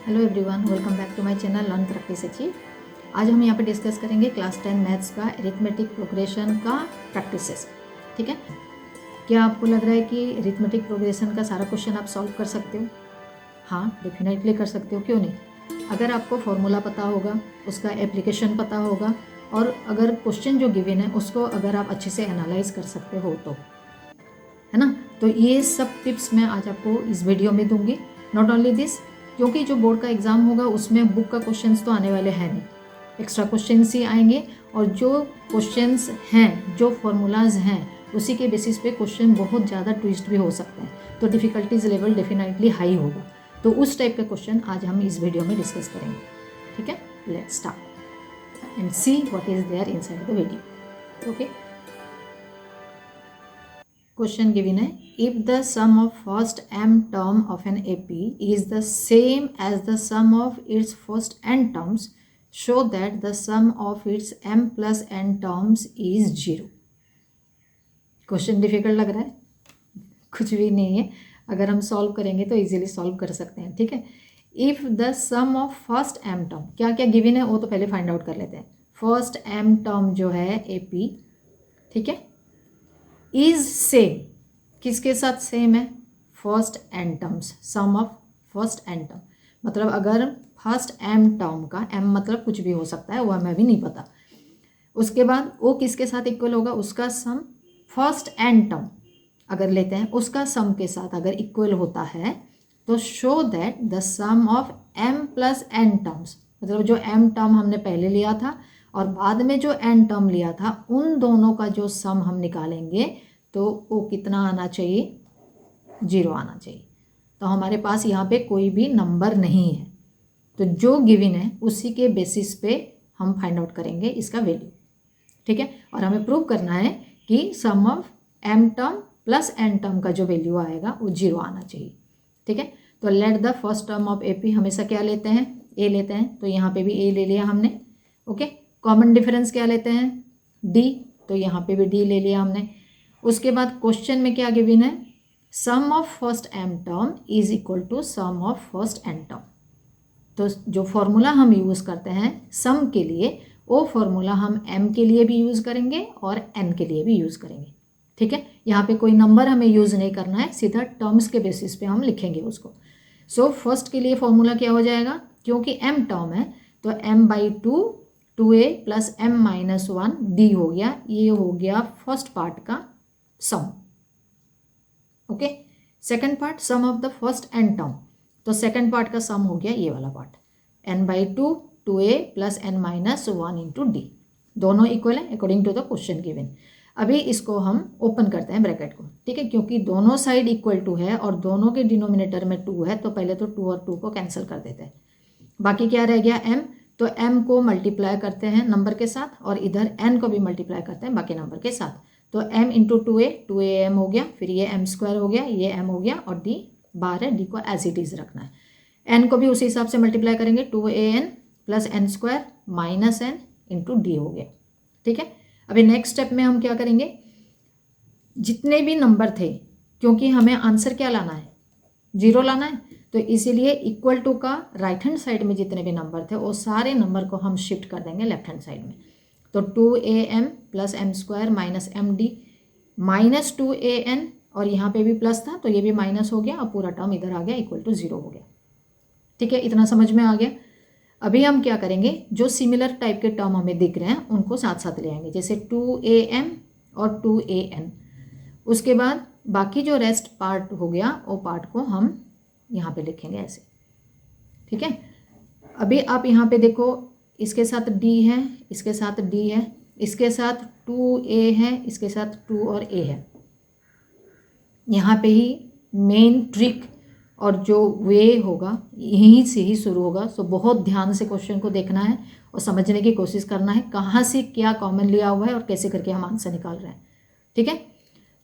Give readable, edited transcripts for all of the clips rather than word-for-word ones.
Hello everyone, welcome back to my channel learn practice achieve. आज हम यहाँ पे डिस्कस करेंगे क्लास 10 मैथ्स का अरिथमेटिक प्रोग्रेशन का प्रैक्टिसेस। ठीक है, क्या आपको लग रहा है कि अरिथमेटिक प्रोग्रेशन का सारा क्वेश्चन आप सॉल्व कर सकते हो? हाँ, डेफिनेटली कर सकते हो, क्यों नहीं। अगर आपको फॉर्मूला पता होगा, उसका एप्लीकेशन पता होगा और अगर क्वेश्चन जो गिवन है उसको अगर आप अच्छे से एनालाइज कर सकते हो तो, है ना। तो ये सब टिप्स मैं आज आपको इस वीडियो में दूंगी। नॉट ओनली दिस, क्योंकि जो बोर्ड का एग्ज़ाम होगा उसमें बुक का क्वेश्चंस तो आने वाले हैं नहीं, एक्स्ट्रा क्वेश्चंस ही आएंगे। और जो क्वेश्चंस हैं, जो फॉर्मूलाज हैं, उसी के बेसिस पे क्वेश्चन बहुत ज़्यादा ट्विस्ट भी हो सकता है, तो डिफ़िकल्टीज लेवल डेफिनेटली हाई होगा। तो उस टाइप के क्वेश्चन आज हम इस वीडियो में डिस्कस करेंगे। ठीक है, let's start and see what is there inside the video. Okay, question given है, if the sum of first m term of an AP is the same as the sum of its first n terms, show that the sum of its m plus n terms is 0। Question difficult लग रहा है? कुछ भी नहीं है, अगर हम solve करेंगे तो इजीली सॉल्व कर सकते हैं। ठीक है, if the sum of first m term, क्या क्या गिवन है वो तो पहले फाइंड आउट कर लेते हैं। फर्स्ट m टर्म जो है AP, ठीक है, इज सेम, किसके साथ सेम है? First n terms, sum of first n term. मतलब अगर फर्स्ट एम टर्म का, एम मतलब कुछ भी हो सकता है, वो हमें अभी नहीं पता। उसके बाद वो किसके साथ इक्वल होगा? उसका सम फर्स्ट एन टर्म अगर लेते हैं, उसका सम के साथ अगर इक्वल होता है तो show that the sum of m plus n terms, मतलब जो एम टर्म हमने पहले लिया था और बाद में जो एन टर्म लिया था, उन दोनों का जो सम हम निकालेंगे तो वो कितना आना चाहिए? 0 आना चाहिए। तो हमारे पास यहाँ पे कोई भी नंबर नहीं है, तो जो गिवन है उसी के बेसिस पे हम फाइंड आउट करेंगे इसका वैल्यू। ठीक है, और हमें प्रूव करना है कि sum of m term plus n term का जो वैल्यू आएगा वो 0 आना चाहिए। ठीक है, तो let the first term of AP, हमेशा क्या लेते हैं? A लेते हैं, तो यहाँ पे भी A ले लिया हमने। ओके, कॉमन डिफरेंस क्या लेते हैं? D, तो यहाँ पे भी D ले लिया हमने। उसके बाद क्वेश्चन में क्या गिवन है? Sum of first m term is equal to sum of first n term. तो जो फॉर्मूला हम यूज़ करते हैं सम के लिए, वो फॉर्मूला हम m के लिए भी यूज़ करेंगे और n के लिए भी यूज़ करेंगे। ठीक है, यहाँ पे कोई नंबर हमें यूज़ नहीं करना है, सीधा टर्म्स के बेसिस पे हम लिखेंगे उसको। सो फर्स्ट के लिए फॉर्मूला क्या हो जाएगा? क्योंकि m टर्म है तो m/2 2a plus m-1 d हो गया। ये हो गया फर्स्ट पार्ट का sum. Okay, second part sum of the first n term, तो सेकंड पार्ट का सम हो गया ये वाला part, n/2 2a plus n-1 into d, दोनों इक्वल है according to the question given. अभी इसको हम ओपन करते हैं ब्रैकेट को। ठीक है, क्योंकि दोनों साइड इक्वल टू है और दोनों के डिनोमिनेटर में 2 है, तो पहले तो 2 और 2 को कैंसिल कर देते हैं। बाकी क्या रह गया? m, तो m को मल्टीप्लाई करते हैं नंबर के साथ और इधर n को भी मल्टीप्लाई करते हैं बाकी नंबर के साथ। तो m इंटू 2a m हो गया, फिर ये m² हो गया, ये m हो गया और d बाहर है, d को एज इट इज रखना है। n को भी उसी हिसाब से मल्टीप्लाई करेंगे, 2an plus n² minus n into d हो गया। ठीक है, अभी नेक्स्ट स्टेप में हम क्या करेंगे? जितने भी नंबर थे, क्योंकि हमें आंसर क्या लाना है? 0 लाना है, तो इसीलिए इक्वल टू का राइट हैंड साइड में जितने भी नंबर थे वो सारे नंबर को हम शिफ्ट कर देंगे लेफ्ट हैंड साइड में। तो 2am plus m² minus md minus 2an, और यहाँ पे भी प्लस था तो ये भी माइनस हो गया और पूरा टर्म इधर आ गया, इक्वल टू 0 हो गया। ठीक है, इतना समझ में आ गया। अभी हम क्या करेंगे? जो सिमिलर टाइप के टर्म हमें दिख रहे हैं उनको साथ साथ ले आएंगे, जैसे 2am और 2an। उसके बाद बाकी जो रेस्ट पार्ट हो गया वो पार्ट को हम यहाँ पे लिखेंगे ऐसे। ठीक है, अभी आप यहाँ पे देखो, इसके साथ d है, इसके साथ d है, इसके साथ 2a है, इसके साथ 2 और a है। यहाँ पे ही मेन ट्रिक और जो वे होगा यहीं से ही शुरू होगा। सो बहुत ध्यान से क्वेश्चन को देखना है और समझने की कोशिश करना है कहाँ से क्या कॉमन लिया हुआ है और कैसे करके हम आंसर निकाल रहे हैं। ठीक है,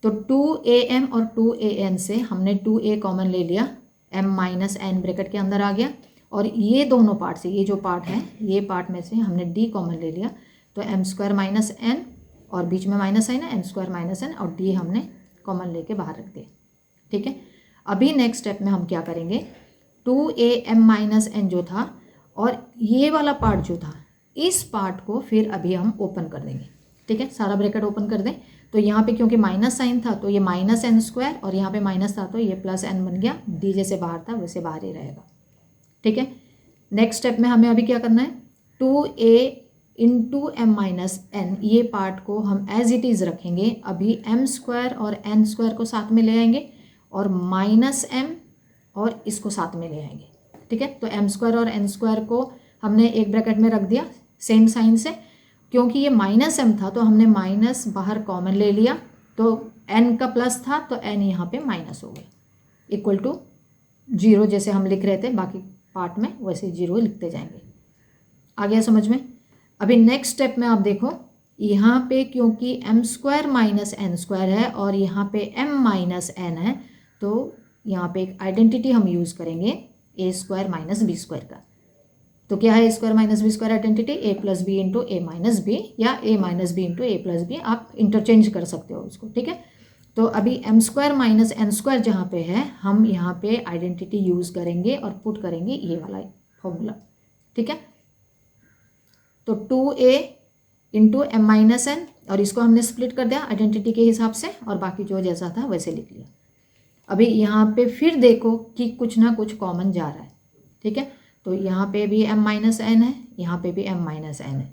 तो 2am और 2an से हमने 2a कॉमन ले लिया, m-n ब्रैकेट के अंदर आ गया, और ये दोनों पार्ट से, ये जो पार्ट है, ये पार्ट में से हमने d कॉमन ले लिया, तो m² माइनस n और बीच में माइनस है ना, n² माइनस n, और d हमने कॉमन लेके बाहर रख दिया। ठीक है, अभी नेक्स्ट स्टेप में हम क्या करेंगे? 2am-n जो था, और ये वाला पार्ट जो था, इस पार्ट को फिर अभी हम ओपन कर देंगे। ठीक है, सारा ब्रैकेट ओपन कर दें। तो यहाँ पे क्योंकि माइनस साइन था तो ये -n² और यहाँ पे माइनस था तो ये +n बन गया। डी जैसे बाहर था वैसे बाहर ही रहेगा। ठीक है, नेक्स्ट स्टेप में हमें अभी क्या करना है, 2a इंटू m-n, ये पार्ट को हम एज इट इज़ रखेंगे। अभी m² और n² को साथ में ले आएंगे और -m और इसको साथ में ले आएंगे। ठीक है, तो m² और n² को हमने एक ब्रैकेट में रख दिया सेम साइन से। क्योंकि ये -m था तो हमने माइनस बाहर कॉमन ले लिया, तो n का प्लस था तो n यहाँ पे माइनस हो गया, इक्वल टू 0 जैसे हम लिख रहे थे बाकी पार्ट में वैसे 0 लिखते जाएंगे। आ गया समझ में? अभी नेक्स्ट स्टेप में आप देखो, यहाँ पे क्योंकि m² - n² है और यहाँ पे m-n है, तो यहाँ पे एक आइडेंटिटी हम यूज़ करेंगे a² - b² का। तो क्या है a² - b² identity? a + b into a - b या a - b into a + b, आप इंटरचेंज कर सकते हो उसको। ठीक है, तो अभी m² - n² जहाँ पे है, हम यहाँ पे आइडेंटिटी यूज़ करेंगे और पुट करेंगे ये वाला फॉर्मूला। ठीक है, तो 2a इंटू m-n, और इसको हमने स्प्लिट कर दिया आइडेंटिटी के हिसाब से और बाकी जो जैसा था वैसे लिख लिया। अभी यहाँ पे फिर देखो कि कुछ ना कुछ कॉमन जा रहा है। ठीक है, तो यहाँ पे भी m-n है, यहाँ पे भी m-n है।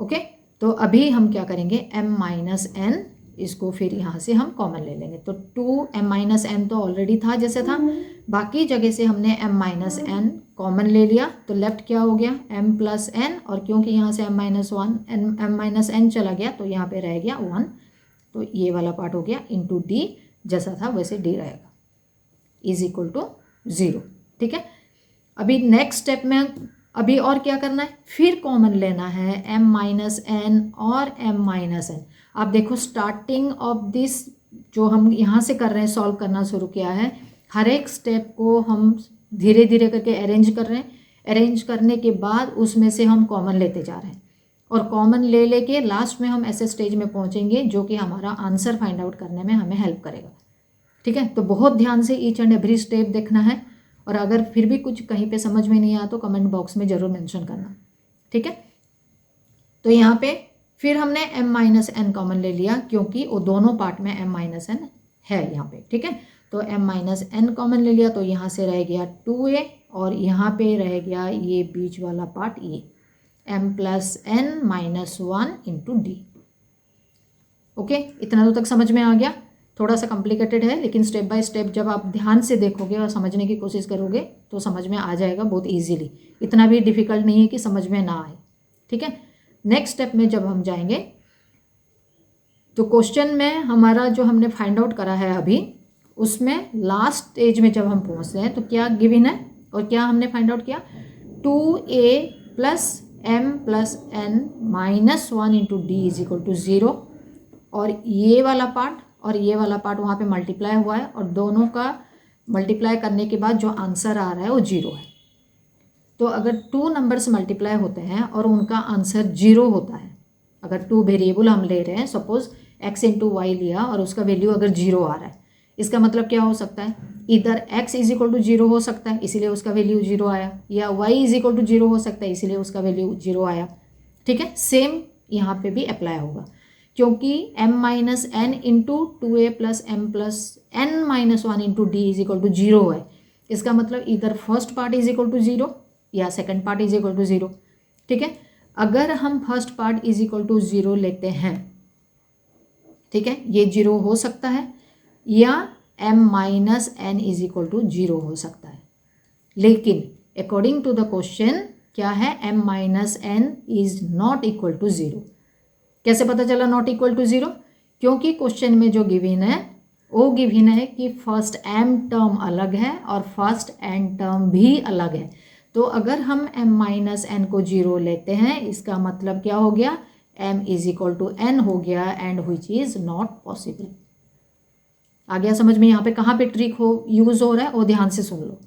ओके, तो अभी हम क्या करेंगे, m-n इसको फिर यहाँ से हम कॉमन ले लेंगे। तो 2m-n तो ऑलरेडी था जैसे था, बाकी जगह से हमने m-n कॉमन ले लिया, तो लेफ्ट क्या हो गया, m + n, और क्योंकि यहाँ से m-n चला गया तो यहाँ पे रह गया 1, तो ये वाला पार्ट हो गया इंटू d, जैसा था वैसे d रहेगा, इज इक्वल टू 0। ठीक है, अभी नेक्स्ट स्टेप में अभी और क्या करना है, फिर कॉमन लेना है m-n और m-n। आप देखो स्टार्टिंग ऑफ दिस जो हम यहाँ से कर रहे हैं, सॉल्व करना शुरू किया है, हर एक स्टेप को हम धीरे धीरे करके अरेंज कर रहे हैं। अरेंज करने के बाद उसमें से हम कॉमन लेते जा रहे हैं और कॉमन ले लेके लास्ट में हम ऐसे स्टेज में पहुँचेंगे जो कि हमारा आंसर फाइंड आउट करने में हमें हेल्प करेगा। ठीक है, तो बहुत ध्यान से ईच एंड एवरी स्टेप देखना है, और अगर फिर भी कुछ कहीं पे समझ में नहीं आया तो कमेंट बॉक्स में ज़रूर मेंशन करना। ठीक है, तो यहाँ पे फिर हमने m-n कॉमन ले लिया क्योंकि वो दोनों पार्ट में m-n है यहाँ पे। ठीक है, तो m-n कॉमन ले लिया, तो यहाँ से रह गया 2a और यहाँ पे रह गया ये बीच वाला पार्ट, ये m + n - 1 into d। Okay, इतना तो तक समझ में आ गया। थोड़ा सा कॉम्प्लिकेटेड है, लेकिन स्टेप बाय स्टेप जब आप ध्यान से देखोगे और समझने की कोशिश करोगे तो समझ में आ जाएगा बहुत इजीली। इतना भी डिफ़िकल्ट नहीं है कि समझ में ना आए। ठीक है, नेक्स्ट स्टेप में जब हम जाएंगे तो क्वेश्चन में हमारा जो हमने फाइंड आउट करा है अभी, उसमें लास्ट स्टेज में जब हम पहुंचते हैं तो क्या गिवन है और क्या हमने फाइंड आउट किया, 2a + m + n - 1 into d is equal to 0, और ये वाला पार्ट और ये वाला पार्ट वहाँ पे मल्टीप्लाई हुआ है और दोनों का मल्टीप्लाई करने के बाद जो आंसर आ रहा है वो 0 है। तो अगर 2 नंबर्स मल्टीप्लाई होते हैं और उनका आंसर 0 होता है, अगर 2 वेरिएबल हम ले रहे हैं, सपोज x इंटू वाई लिया और उसका वैल्यू अगर 0 आ रहा है, इसका मतलब क्या हो सकता है, इधर x इज इक्वल टू 0 हो सकता है इसीलिए उसका वैल्यू 0 आया, या y इज इक्वल टू 0 हो सकता है इसीलिए उसका वैल्यू 0 आया। ठीक है, सेम यहाँ पे भी अप्लाई होगा क्योंकि m-n into 2a + m + n - 1 into d is equal to 0 है। इसका मतलब इधर first part is equal to 0 या second part is equal to 0। ठीक है, अगर हम first part is equal to 0 लेते हैं, ठीक है, ये 0 हो सकता है, या m-n इज इक्वल टू 0 हो सकता है, लेकिन अकॉर्डिंग टू द क्वेश्चन क्या है, m-n is not equal to 0। कैसे पता चला नॉट इक्वल टू 0? क्योंकि क्वेश्चन में जो गिवन है वो गिवन है कि फर्स्ट m टर्म अलग है और फर्स्ट n टर्म भी अलग है। तो अगर हम m-n को 0 लेते हैं, इसका मतलब क्या हो गया, m is equal to n हो गया, and which is not possible. आ गया समझ में? यहाँ पे कहाँ पे ट्रिक यूज़ हो रहा है वो ध्यान से सुन लो।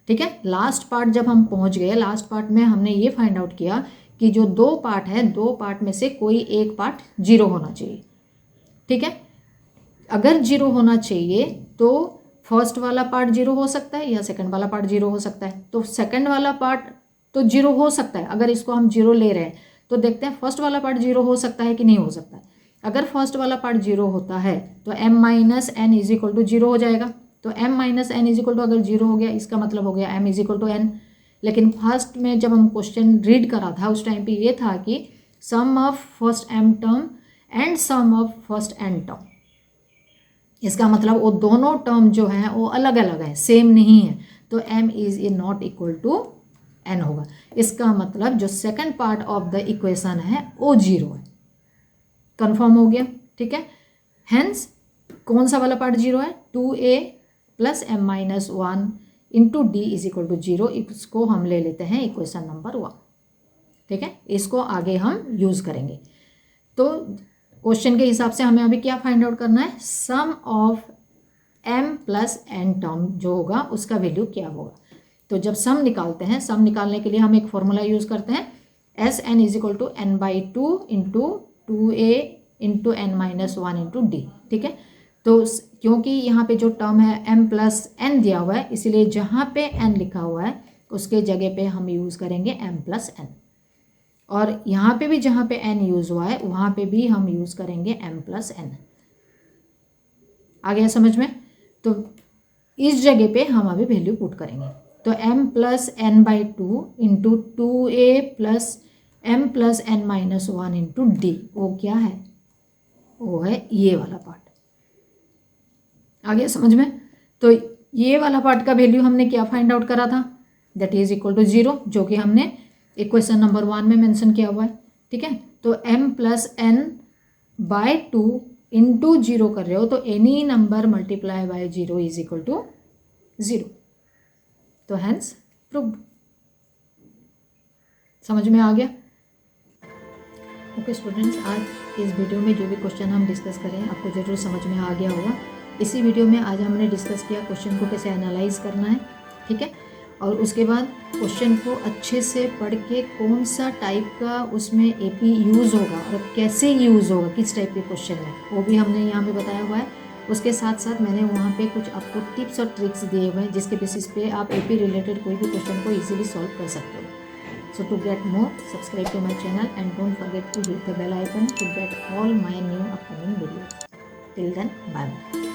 ठीक है, लास्ट पार्ट जब हम पहुँच गए, लास्ट पार्ट में हमने ये फाइंड आउट किया कि जो 2 पार्ट है, 2 पार्ट में से कोई एक पार्ट 0 होना चाहिए। ठीक है, अगर 0 होना चाहिए तो फर्स्ट वाला पार्ट जीरो हो सकता है या सेकंड वाला पार्ट जीरो हो सकता है। तो सेकंड वाला पार्ट तो जीरो हो सकता है, अगर इसको हम जीरो ले रहे हैं तो देखते हैं फर्स्ट वाला पार्ट जीरो हो सकता है कि नहीं हो सकता है। अगर फर्स्ट वाला पार्ट जीरो होता है तो m minus n is equal to zero हो जाएगा। तो m minus n is equal to अगर जीरो हो गया इसका मतलब हो गया m is equal to n. लेकिन फर्स्ट में जब हम क्वेश्चन रीड करा था उस टाइम पे ये था कि sum of first m term and sum of first n term, इसका मतलब वो दोनों टर्म जो हैं वो अलग अलग हैं, सेम नहीं है। तो m is uh not equal to n होगा। इसका मतलब जो second part of the equation है वो जीरो है। कंफर्म हो गया, ठीक है। हेंस कौन सा वाला पार्ट जीरो है, 2a plus m minus one into d is equal to zero. इसको हम ले लेते हैं इक्वेशन नंबर 1, ठीक है। इसको आगे हम यूज करेंगे। तो क्वेश्चन के हिसाब से हमें अभी क्या फाइंड आउट करना है, sum of m plus n term जो होगा उसका वैल्यू क्या होगा। तो जब सम निकालते हैं, सम निकालने के लिए हम एक फॉर्मूला यूज करते हैं, s n is equal to n by two into 2a into n minus one into d, ठीक है। तो क्योंकि यहाँ पे जो टर्म है m प्लस n दिया हुआ है, इसीलिए जहाँ पे n लिखा हुआ है उसके जगह पे हम यूज़ करेंगे m प्लस n, और यहाँ पे भी जहाँ पे n यूज़ हुआ है वहाँ पे भी हम यूज़ करेंगे m प्लस n। आ गया समझ में। तो इस जगह पे हम अभी वैल्यू पुट करेंगे। तो m plus n by two into 2a plus m plus n minus one into d, वो क्या है, वो है ये वाला पार्ट। आ गया समझ में। तो ये वाला पार्ट का वैल्यू हमने क्या फाइंड आउट करा था, that is equal to zero, जो कि हमने इक्वेशन नंबर 1 में मेंशन किया हुआ है, ठीक है। तो m plus n by two into zero कर रहे हो तो any number multiply by zero is equal to zero. तो हैंस प्रूव्ड। समझ में आ गया। ओके स्टूडेंट्स, आज इस वीडियो में जो भी क्वेश्चन हम डिस्कस करें आपको ज़रूर समझ में आ गया होगा। इसी वीडियो में आज हमने डिस्कस किया क्वेश्चन को कैसे एनालाइज करना है, ठीक है। और उसके बाद क्वेश्चन को अच्छे से पढ़ के कौन सा टाइप का उसमें एपी यूज़ होगा और कैसे यूज़ होगा, किस टाइप के क्वेश्चन में, वो भी हमने यहाँ पे बताया हुआ है। उसके साथ साथ मैंने वहाँ पे कुछ आपको टिप्स और ट्रिक्स दिए हुए हैं जिसके बेसिस पे आप एपी रिलेटेड कोई भी क्वेश्चन को इजीली सॉल्व कर सकते हो। So to get more, subscribe to my channel and don't forget to hit the bell icon to get all my new upcoming videos. Till then, bye bye.